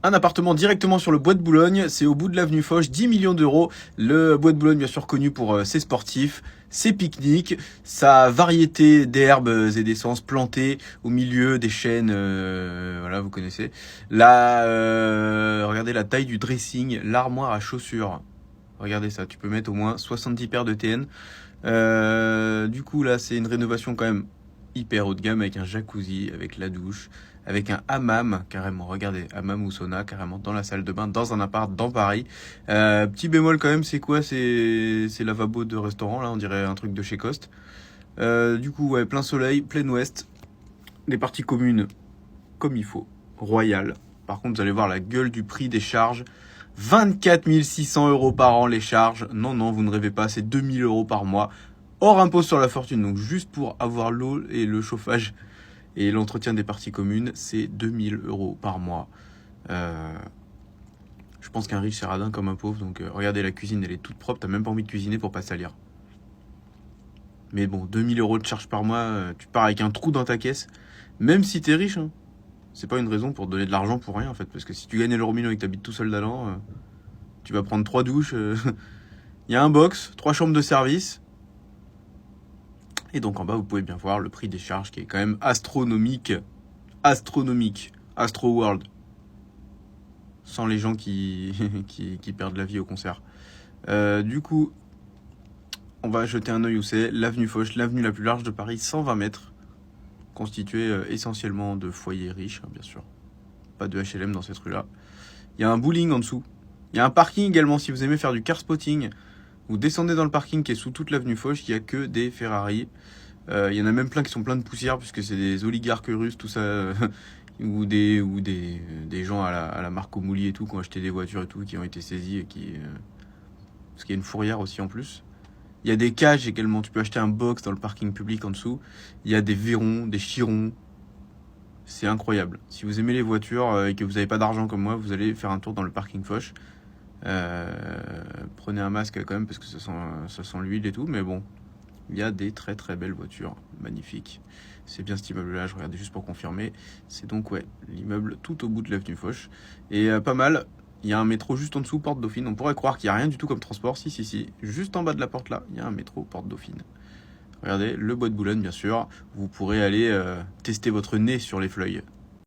Un appartement directement sur le Bois de Boulogne, c'est au bout de l'avenue Foch, 10 millions d'euros. Le Bois de Boulogne, bien sûr connu pour ses sportifs, ses pique-niques, sa variété d'herbes et d'essences plantées au milieu des chênes, voilà, vous connaissez. Là, regardez la taille du dressing, l'armoire à chaussures. Regardez ça, tu peux mettre au moins 70 paires de TN. Du coup, là, c'est une rénovation quand même hyper haut de gamme avec un jacuzzi, avec la douche, avec un hammam carrément. Regardez, hammam ou sauna carrément dans la salle de bain, dans un appart dans Paris. Petit bémol quand même, c'est quoi? C'est lavabo de restaurant là, on dirait un truc de chez Cost. Du coup, ouais, plein soleil, plein ouest, des parties communes comme il faut, royal. Par contre, vous allez voir la gueule du prix des charges. 24 600 euros par an les charges. Non, non, vous ne rêvez pas, c'est 2000 euros par mois. Hors impôt sur la fortune. Donc juste pour avoir l'eau et le chauffage et l'entretien des parties communes, c'est 2000 euros par mois. Je pense qu'un riche c'est radin comme un pauvre. Donc regardez, la cuisine, elle est toute propre. T'as même pas envie de cuisiner pour pas salir. Mais bon, 2000 euros de charge par mois, tu pars avec un trou dans ta caisse. Même si t'es riche, hein. C'est pas une raison pour donner de l'argent pour rien en fait. Parce que si tu gagnes l'euro million et que t'habites tout seul dedans, tu vas prendre 3 douches. Il y a un box, 3 chambres de service. Et donc en bas, vous pouvez bien voir le prix des charges qui est quand même astronomique. Astronomique. Astro World. Sans les gens qui, qui perdent la vie au concert. Du coup, on va jeter un œil où c'est. L'avenue Foch, l'avenue la plus large de Paris, 120 mètres. Constituée essentiellement de foyers riches, hein, bien sûr. Pas de HLM dans cette rue-là. Il y a un bowling en dessous. Il y a un parking également si vous aimez faire du car spotting. Vous descendez dans le parking qui est sous toute l'avenue Foch, il n'y a que des Ferrari. Il y en a même plein qui sont pleins de poussière puisque c'est des oligarques russes, tout ça, ou des gens à la marque Omouli et tout, qui ont acheté des voitures et tout, qui ont été saisis et qui... parce qu'il y a une fourrière aussi en plus. Il y a des cages également, tu peux acheter un box dans le parking public en dessous. Il y a des verrons, des chirons. C'est incroyable. Si vous aimez les voitures et que vous n'avez pas d'argent comme moi, vous allez faire un tour dans le parking Foch. Prenez un masque quand même parce que ça sent l'huile et tout, mais bon, il y a des très très belles voitures, magnifiques. C'est bien cet immeuble là, je regardais juste pour confirmer. C'est donc ouais, l'immeuble tout au bout de l'avenue Foch. Et pas mal, il y a un métro juste en dessous, Porte Dauphine. On pourrait croire qu'il n'y a rien du tout comme transport, si. Juste en bas de la porte là, il y a un métro, Porte Dauphine. Regardez, le Bois de Boulogne bien sûr. Vous pourrez aller tester votre nez sur les fleuils.